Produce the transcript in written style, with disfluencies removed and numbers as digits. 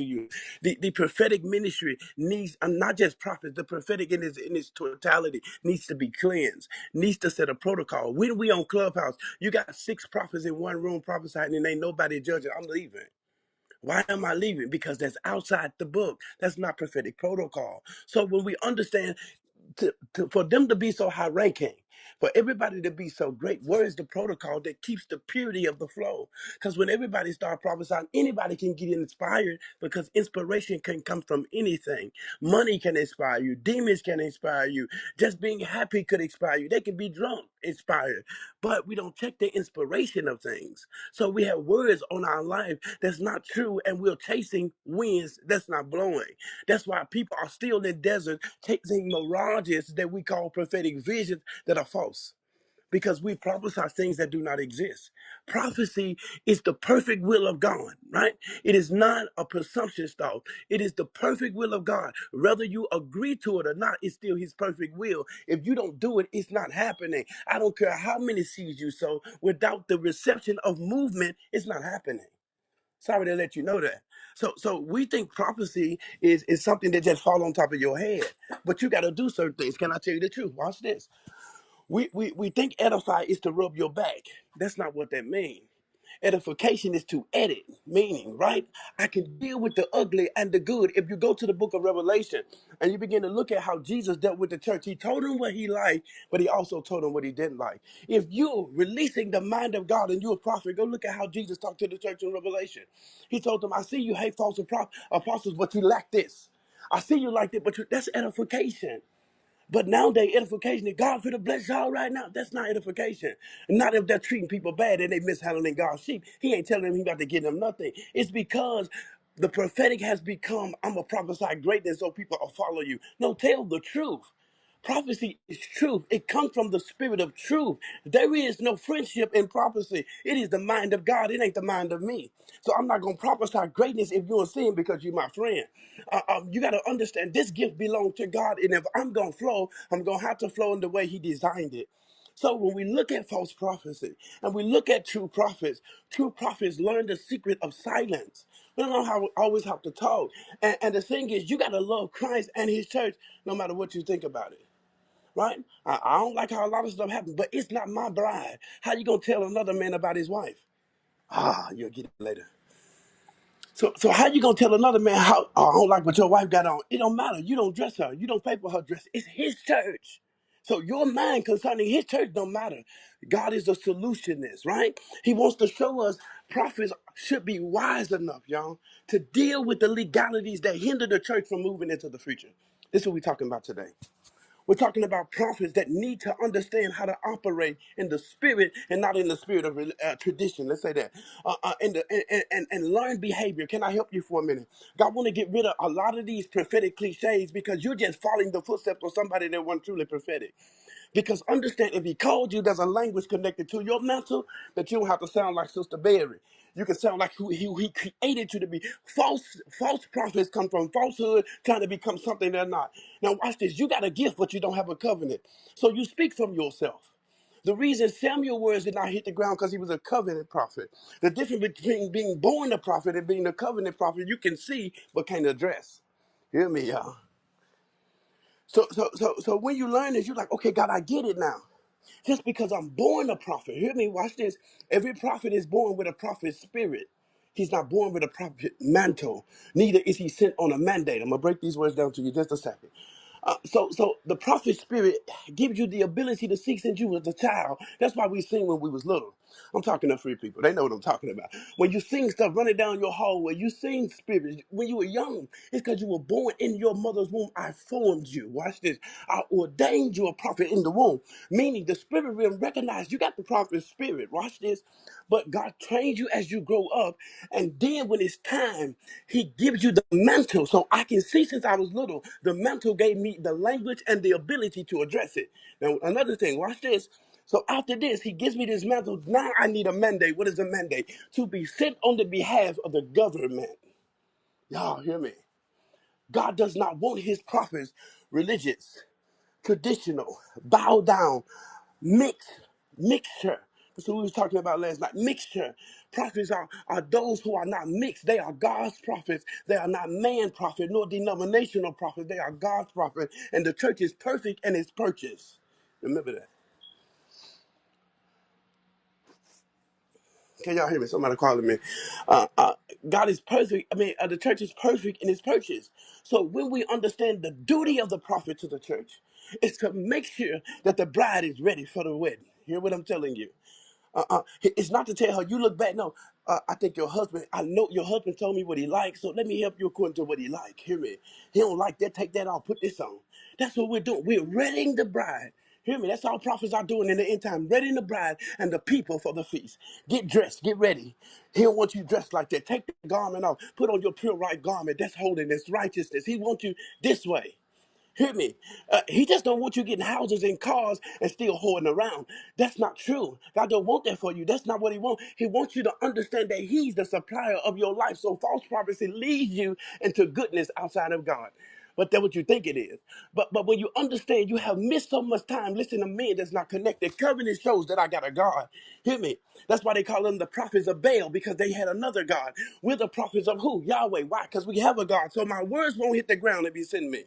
to you. The prophetic ministry needs not just prophets, the prophetic in its totality needs to be cleansed, needs to set a protocol. When we on Clubhouse, you got 6 prophets in one room prophesying and ain't nobody judging. I'm leaving. Why am I leaving? Because that's outside the book. That's not prophetic protocol. So when we understand for them to be so high ranking, for everybody to be so great, where is the protocol that keeps the purity of the flow? Because when everybody start prophesying, anybody can get inspired because inspiration can come from anything. Money can inspire you. Demons can inspire you. Just being happy could inspire you. They can be drunk, inspired. But we don't check the inspiration of things. So we have words on our life that's not true, and we're chasing winds that's not blowing. That's why people are still in the desert chasing mirages that we call prophetic visions that are false. Because we prophesy things that do not exist. Prophecy is the perfect will of God, right? It is not a presumption thought. It is the perfect will of God. Whether you agree to it or not, it's still his perfect will. If you don't do it, it's not happening. I don't care how many seeds you sow, without the reception of movement, it's not happening. Sorry to let you know that. So we think prophecy is something that just fall on top of your head. But you got to do certain things. Can I tell you the truth? Watch this. We think edify is to rub your back. That's not what that means. Edification is to edit, meaning, right? I can deal with the ugly and the good. If you go to the book of Revelation and you begin to look at how Jesus dealt with the church, he told them what he liked, but he also told them what he didn't like. If you're releasing the mind of God and you're a prophet, go look at how Jesus talked to the church in Revelation. He told them, I see you hate false apostles, but you lack this. I see you like that, but that's edification. But nowadays, edification is God for the bless y'all right now. That's not edification. Not if they're treating people bad and they mishandling God's sheep. He ain't telling them he got to give them nothing. It's because the prophetic has become, I'm going to prophesy greatness so people will follow you. No, tell the truth. Prophecy is truth. It comes from the spirit of truth. There is no friendship in prophecy. It is the mind of God. It ain't the mind of me. So I'm not going to prophesy greatness if you're a sin because you're my friend. You got to understand this gift belongs to God. And if I'm going to flow, I'm going to have to flow in the way he designed it. So when we look at false prophecy and we look at true prophets learn the secret of silence. We don't know how we always have to talk. And the thing is, you got to love Christ and his church no matter what you think about it. Right? I don't like how a lot of stuff happens, but it's not my bride. How you gonna tell another man about his wife? You'll get it later. So how you gonna tell another man how I don't like what your wife got on? It don't matter. You don't dress her. You don't pay for her dress. It's his church. So your mind concerning his church don't matter. God is a solutionist, right? He wants to show us prophets should be wise enough, y'all, to deal with the legalities that hinder the church from moving into the future. This is what we're talking about today. We're talking about prophets that need to understand how to operate in the spirit and not in the spirit of tradition. Let's say that. And learn behavior. Can I help you for a minute? God want to get rid of a lot of these prophetic cliches because you're just following the footsteps of somebody that wasn't truly prophetic. Because understand, if he called you, there's a language connected to your mental that you don't have to sound like Sister Berry. You can sound like who he created you to be. False prophets come from falsehood, trying to become something they're not. Now watch this. You got a gift, but you don't have a covenant. So you speak from yourself. The reason Samuel's words did not hit the ground because he was a covenant prophet. The difference between being born a prophet and being a covenant prophet, you can see but can't address. Hear me, y'all. So when you learn this, you're like, okay, God, I get it now. Just because I'm born a prophet, hear me, watch this. Every prophet is born with a prophet's spirit. He's not born with a prophet mantle. Neither is he sent on a mandate. I'm going to break these words down to you just a second. So the prophet spirit gives you the ability to see since you was a child. That's why we sing when we was little. I'm talking to free people. They know what I'm talking about. When you sing stuff running down your hallway, you sing spirits. When you were young, it's because you were born in your mother's womb. I formed you. Watch this. I ordained you a prophet in the womb. Meaning the spirit will recognize you got the prophet spirit. Watch this. But God trains you as you grow up. And then when it's time, he gives you the mantle. So I can see since I was little, the mantle gave me the language and the ability to address it. Now, another thing, watch this. So after this, he gives me this mantle. Now I need a mandate. What is a mandate? To be sent on the behalf of the government. Y'all hear me? God does not want his prophets religious, traditional, bow down, mixture. So we was talking about last night. Mixture. Prophets are those who are not mixed. They are God's prophets. They are not man prophets, nor denominational prophets. They are God's prophets. And the church is perfect and it's purchased. Remember that. Can y'all hear me? Somebody calling me. Uh, uh, God is perfect. The church is perfect in its purchase. So when we understand the duty of the prophet to the church, is to make sure that the bride is ready for the wedding. Hear what I'm telling you? It's not to tell her, you look back. No, I think your husband, I know your husband told me what he likes, so let me help you according to what he like. Hear me? He don't like that, take that off, put this on. That's what we're doing. We're readying the bride. Hear me? That's all prophets are doing in the end time, readying the bride and the people for the feast. Get dressed, get ready. He don't want you dressed like that. Take the garment off, put on your pure right garment. That's holiness, righteousness. He wants you this way. Hear me. He just don't want you getting houses and cars and still hoarding around. That's not true. God don't want that for you. That's not what he wants. He wants you to understand that he's the supplier of your life. So false prophecy leads you into goodness outside of God. But that's what you think it is. But when you understand you have missed so much time listening to men that's not connected. Covenant shows that I got a God. Hear me. That's why they call them the prophets of Baal, because they had another God. We're the prophets of who? Yahweh. Why? Because we have a God. So my words won't hit the ground if you send me.